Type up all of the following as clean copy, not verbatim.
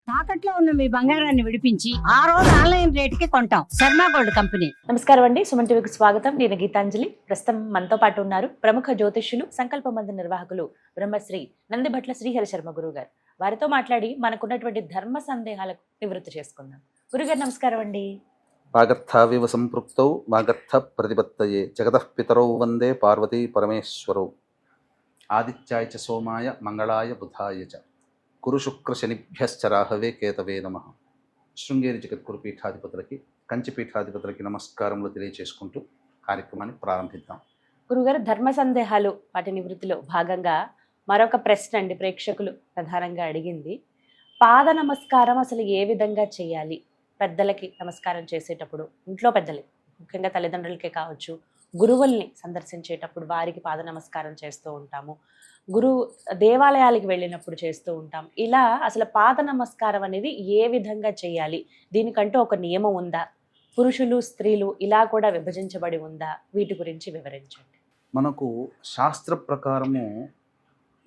తాకట్లో ఉన్న మీ బంగారాన్ని విడిపించి ఆ రోజు ఆన్లైన్ రేటుకి కొంటాం. Sharma gold company. నమస్కారం అండి, సుమన్ టీవీకి స్వాగతం. నేను గీతాంజలి. ప్రస్తుతం మనతో పాటు ఉన్నారు ప్రముఖ జ్యోతిష్యులు, సంకల్ప మంది నిర్వాహకులు బ్రహ్మశ్రీ నందిభట్ల శ్రీహరి శర్మ గురువు గారు. వారితో మాట్లాడి మనకున్నటువంటి ధర్మ సందేహాలకు నివృత్తి చేసుకుందాం. గురుగారు నమస్కారం అండి. వాగర్థావివ సంపృక్తౌ వాగర్థ ప్రతిపత్తయే జగతః పితరౌ వందే పార్వతీ పరమేశ్వరౌ. ఆదిత్యాయ చ సోమాయ మంగళాయ బుధాయ చ గురు శుక్ర శనిభ్యశ్చ రాహవే కేతవే నమః. శృంగేరి జగద్గురు పీఠాధిపతులకి, కంచి పీఠాధిపతులకి నమస్కారములు తెలియచేసుకుంటూ కార్యక్రమాన్ని ప్రారంభిద్దాం. గురుగారు, ధర్మ సందేహాలు వాటి నివృత్తిలో భాగంగా మరొక ప్రశ్న అండి, ప్రేక్షకులు ప్రధానంగా అడిగింది. పాద నమస్కారం అసలు ఏ విధంగా చేయాలి? పెద్దలకి నమస్కారం చేసేటప్పుడు, ఇంట్లో పెద్దలకి ముఖ్యంగా తల్లిదండ్రులకే కావచ్చు, గురువుల్ని సందర్శించేటప్పుడు వారికి పాద నమస్కారం చేస్తూ ఉంటాము, దేవాలయాలకు వెళ్ళినప్పుడు చేస్తూ ఉంటాం. ఇలా అసలు పాద నమస్కారం అనేది ఏ విధంగా చేయాలి? దీనికంటూ ఒక నియమం ఉందా? పురుషులు స్త్రీలు ఇలా కూడా విభజించబడి ఉందా? వీటి గురించి వివరించండి. మనకు శాస్త్ర ప్రకారము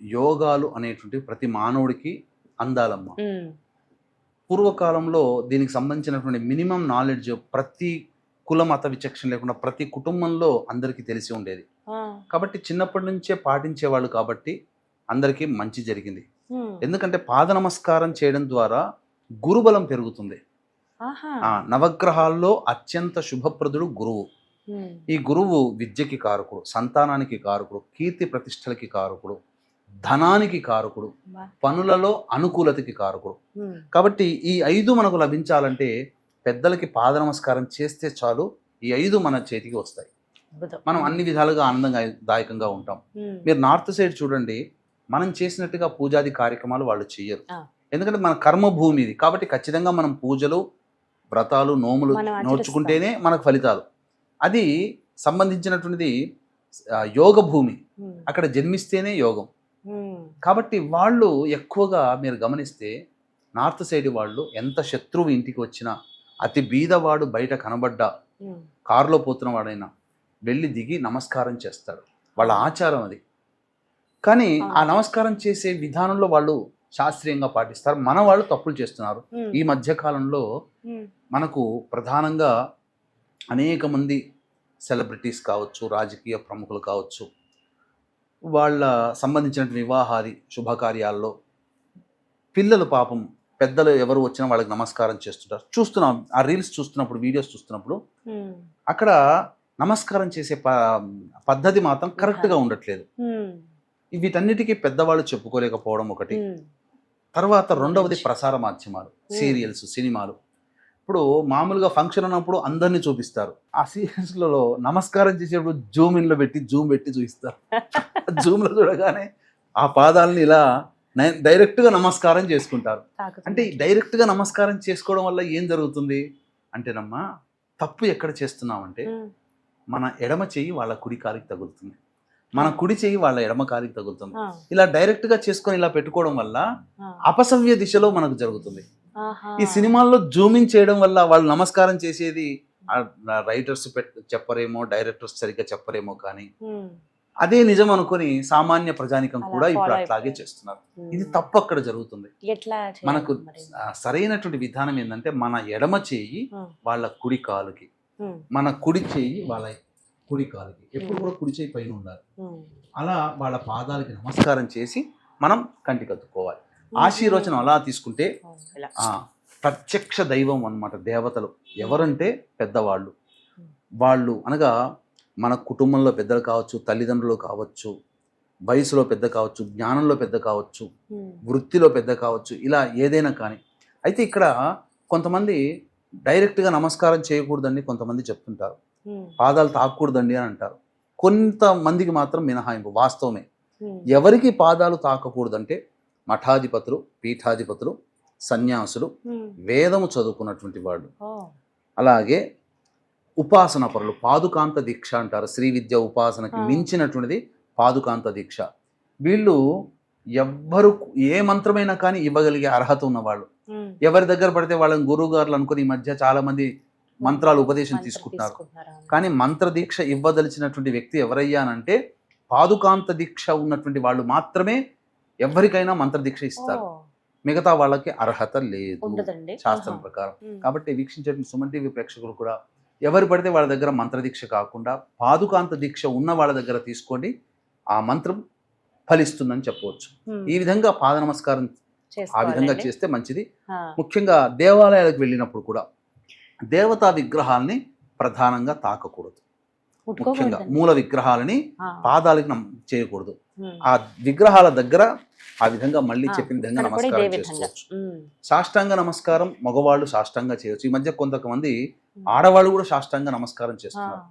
యోగాలు అనేటువంటి ప్రతి మానవుడికి అందాలమ్మ. పూర్వకాలంలో దీనికి సంబంధించినటువంటి మినిమం నాలెడ్జ్ ప్రతి కుల మత విచక్షణ లేకుండా ప్రతి కుటుంబంలో అందరికీ తెలిసి ఉండేది. కాబట్టి చిన్నప్పటి నుంచే పాటించేవాళ్ళు, కాబట్టి అందరికీ మంచి జరిగింది. ఎందుకంటే పాద నమస్కారం చేయడం ద్వారా గురుబలం పెరుగుతుంది. నవగ్రహాల్లో అత్యంత శుభప్రదుడు గురువు. ఈ గురువు విద్యకి కారకుడు, సంతానానికి కారకుడు, కీర్తి ప్రతిష్టలకి కారకుడు, ధనానికి కారకుడు, పనులలో అనుకూలతకి కారకుడు. కాబట్టి ఈ 5 మనకు లభించాలంటే పెద్దలకి పాద నమస్కారం చేస్తే చాలు, ఈ 5 మన చేతికి వస్తాయి. మనం అన్ని విధాలుగా ఆనందదాయకంగా ఉంటాం. మీరు నార్త్ సైడ్ చూడండి, మనం చేసినట్టుగా పూజాది కార్యక్రమాలు వాళ్ళు చెయ్యరు. ఎందుకంటే మన కర్మభూమి ఇది. కాబట్టి ఖచ్చితంగా మనం పూజలు, వ్రతాలు, నోములు నోర్చుకుంటేనే మనకు ఫలితాలు. అది సంబంధించినటువంటిది యోగ భూమి. అక్కడ జన్మిస్తేనే యోగం. కాబట్టి వాళ్ళు ఎక్కువగా మీరు గమనిస్తే నార్త్ సైడ్ వాళ్ళు ఎంత శత్రువు ఇంటికి వచ్చినా, అతి బీదవాడు బయట కనబడ్డా, కారులో పోతున్న వాడైనా వెళ్ళి దిగి నమస్కారం చేస్తాడు. వాళ్ళ ఆచారం అది. కానీ ఆ నమస్కారం చేసే విధానంలో వాళ్ళు శాస్త్రీయంగా పాటిస్తారు. మన వాళ్ళు తప్పులు చేస్తున్నారు. ఈ మధ్య కాలంలో మనకు ప్రధానంగా అనేక మంది సెలబ్రిటీస్ కావచ్చు, రాజకీయ ప్రముఖులు కావచ్చు, వాళ్ళ సంబంధించిన వివాహాది శుభకార్యాల్లో పిల్లలు పాపం పెద్దలు ఎవరు వచ్చినా వాళ్ళకి నమస్కారం చేస్తుంటారు. చూస్తున్నాం ఆ రీల్స్ చూస్తున్నప్పుడు, వీడియోస్ చూస్తున్నప్పుడు అక్కడ నమస్కారం చేసే పద్ధతి మాత్రం కరెక్ట్గా ఉండట్లేదు. వీటన్నిటికీ పెద్దవాళ్ళు చెప్పుకోలేకపోవడం ఒకటి. తర్వాత రెండవది ప్రసార మాధ్యమాలు, సీరియల్స్, సినిమాలు. ఇప్పుడు మామూలుగా ఫంక్షన్ అన్నప్పుడు అందరినీ చూపిస్తారు. ఆ సీరియల్స్లలో నమస్కారం చేసేటప్పుడు జూమ్ పెట్టి చూపిస్తారు. జూమ్లో చూడగానే ఆ పాదాలని ఇలా డైరెక్ట్గా నమస్కారం చేసుకుంటారు. అంటే డైరెక్ట్గా నమస్కారం చేసుకోవడం వల్ల ఏం జరుగుతుంది అంటేనమ్మా, తప్పు ఎక్కడ చేస్తున్నామంటే మన ఎడమ చెయ్యి వాళ్ళ కుడి కాలికి తగులుతుంది, మన కుడి చెయ్యి వాళ్ళ ఎడమ కాలికి తగులుతుంది. ఇలా డైరెక్ట్గా చేసుకొని ఇలా పెట్టుకోవడం వల్ల అపసవ్య దిశలో మనకు జరుగుతుంది. ఈ సినిమాల్లో జూమింగ్ చేయడం వల్ల వాళ్ళు నమస్కారం చేసేది రైటర్స్ చెప్పరేమో, డైరెక్టర్స్ సరిగ్గా చెప్పరేమో, కానీ అదే నిజం అనుకుని సామాన్య ప్రజానికం కూడా ఇప్పుడు అట్లాగే చేస్తున్నారు. ఇది తప్పు అక్కడ జరుగుతుంది. మనకు సరైనటువంటి విధానం ఏంటంటే మన ఎడమ చేయి వాళ్ళ కుడి కాలుకి, మన కుడి చేయి వాళ్ళ కుడి కాలుకి, ఎప్పుడు కూడా కుడి చేయి పైన ఉండాలి. అలా వాళ్ళ పాదాలకి నమస్కారం చేసి మనం కంటికి అద్దుకోవాలి. ఆశీర్వచనం అలా తీసుకుంటే ప్రత్యక్ష దైవం అన్నమాట. దేవతలు ఎవరంటే పెద్దవాళ్ళు. వాళ్ళు అనగా మన కుటుంబంలో పెద్దలు కావచ్చు, తల్లిదండ్రులు కావచ్చు, వయసులో పెద్ద కావచ్చు, జ్ఞానంలో పెద్ద కావచ్చు, వృత్తిలో పెద్ద కావచ్చు, ఇలా ఏదైనా కానీ. అయితే ఇక్కడ కొంతమంది డైరెక్ట్గా నమస్కారం చేయకూడదని కొంతమంది చెప్తుంటారు. పాదాలు తాకూడదండి అని అంటారు. కొంతమందికి మాత్రం మినహాయింపు. వాస్తవమే. ఎవరికి పాదాలు తాకకూడదంటే మఠాధిపతులు, పీఠాధిపతులు, సన్యాసులు, వేదము చదువుకున్నటువంటి వాళ్ళు, అలాగే ఉపాసన పరులు. పాదుకాంత దీక్ష అంటారు. శ్రీ విద్య ఉపాసనకి మించినటువంటిది పాదుకాంత దీక్ష. వీళ్ళు ఎవ్వరు ఏ మంత్రమైనా కానీ ఇవ్వగలిగే అర్హత ఉన్నవాళ్ళు. ఎవరి దగ్గర పడితే వాళ్ళని గురువు గారులు అనుకుని ఈ మధ్య చాలా మంది మంత్రాలు ఉపదేశం తీసుకుంటున్నారు. కానీ మంత్ర దీక్ష ఇవ్వదలిచినటువంటి వ్యక్తి ఎవరయ్యానంటే పాదుకాంత దీక్ష ఉన్నటువంటి వాళ్ళు మాత్రమే ఎవరికైనా మంత్ర దీక్ష ఇస్తారు. మిగతా వాళ్ళకి అర్హత లేదు ఉండదండి. శాస్త్రం ఆహా. ప్రకారం. ఉమ్. కాబట్టి వీక్షించే సుమన్ టీవీ ప్రేక్షకులు కూడా ఎవరు పడితే వాళ్ళ దగ్గర మంత్రదీక్ష కాకుండా పాదుకాంత దీక్ష ఉన్న వాళ్ళ దగ్గర తీసుకోండి, ఆ మంత్రం ఫలిస్తుందని చెప్పవచ్చు. ఉమ్. ఈ విధంగా పాద నమస్కారం ఆ విధంగా చేసుకోవాలండి. చేస్తే మంచిది. ఆ. ముఖ్యంగా దేవాలయాలకు వెళ్ళినప్పుడు కూడా దేవతా విగ్రహాలని ప్రధానంగా తాకకూడదు. ముఖ్యంగా ముట్టుకోకూడదండి. మూల విగ్రహాలని ఆ. పాదాలకి చేయకూడదు. ఉమ్. ఆ విగ్రహాల దగ్గర ఆ విధంగా మళ్ళీ ఆ, చెప్పిన విధంగా ఇక్కడ కూడా ఇదే నమస్కారం విధంగా. చేసుకోవచ్చు. ఉమ్. సాష్టాంగ నమస్కారం మగవాళ్ళు సాష్టాంగ చేయొచ్చు. ఈ మధ్య కొంతమంది ఆడవాళ్ళు కూడా సాష్టాంగ నమస్కారం ఆ. చేస్తున్నారు.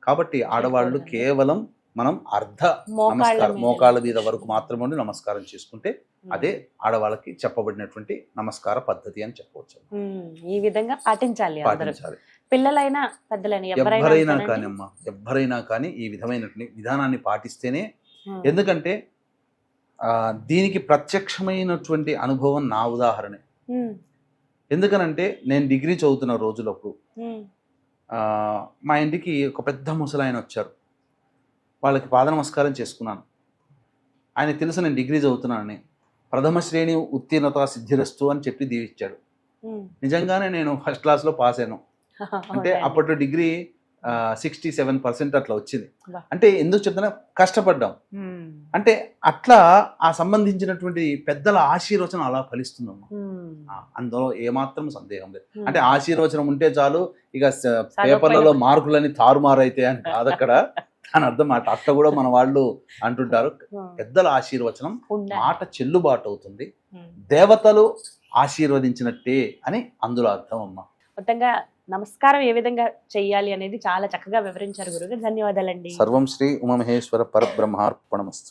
కాబట్టి ఆడవాళ్ళు చేయకూడదండి. కేవలం మనం అర్ధ మోకాళ్ళ నమస్కారం మీద. మోకాళ్ళ మీద వరకు మాత్రమే ఉండి నమస్కారం చేసుకుంటే ఉమ్. అదే ఆడవాళ్ళకి చెప్పబడినటువంటి నమస్కార పద్ధతి అని చెప్పవచ్చు. ఉమ్. ఈ విధంగా పాటించాలి అందరూ, పాటించాలి. పిల్లలైనా పెద్దలైనా ఎవరైనా ఎవరైనా కానీ అమ్మా, ఎవరైనా కానీ ఈ విధమైనటువంటి విధానాన్ని పాటిస్తేనే. ఉమ్. ఎందుకంటే దీనికి ప్రత్యక్షమైనటువంటి అనుభవం నా ఉదాహరణే. ఉమ్. ఎందుకనంటే నేను డిగ్రీ చదువుతున్న రోజులప్పుడు ఉమ్. మా ఇంటికి ఒక పెద్ద ముసలాయన వచ్చారు. వాళ్ళకి పాద నమస్కారం చేసుకున్నాను. ఆయన తెలుసు నేను డిగ్రీ చదువుతున్నానని. ప్రథమ శ్రేణి ఉత్తీర్ణత సిద్ధిరస్తు అని చెప్పి దీవించాడు. ఉమ్. నిజంగానే నేను ఫస్ట్ క్లాస్లో పాస్ అయ్యాను. అంటే అవునండి. అప్పట్లో డిగ్రీ 67% అట్లా వచ్చింది. వా. అంటే ఎందుకు చెప్తున్నా, కష్టపడ్డాం. ఉమ్. అంటే అట్లా ఆ సంబంధించినటువంటి పెద్దల ఆశీర్వచనం అలా ఫలిస్తుందమ్మా. ఉమ్. అందులో ఏమాత్రం సందేహం లేదు. ఉమ్. అంటే ఆశీర్వచనం ఉంటే చాలు, ఇక చదవకపోయినా పేపర్లలో మార్కులని తారుమారైతే అని కాదు అక్కడ. దాని అర్థం అట్ట కూడా మన వాళ్ళు అంటుంటారు. ఉమ్. పెద్దల ఆశీర్వచనం ఉండాలి. మాట చెల్లుబాటు అవుతుంది, ఉమ్. దేవతలు ఆశీర్వదించినట్టే అని అందులో అర్థం అమ్మా. మొత్తంగా నమస్కారం ఏ విధంగా చెయ్యాలి అనేది చాలా చక్కగా వివరించారు గురుగారు. ధన్యవాదాలండి. సర్వం శ్రీ ఉమామహేశ్వర పరబ్రహ్మార్పణమస్తు.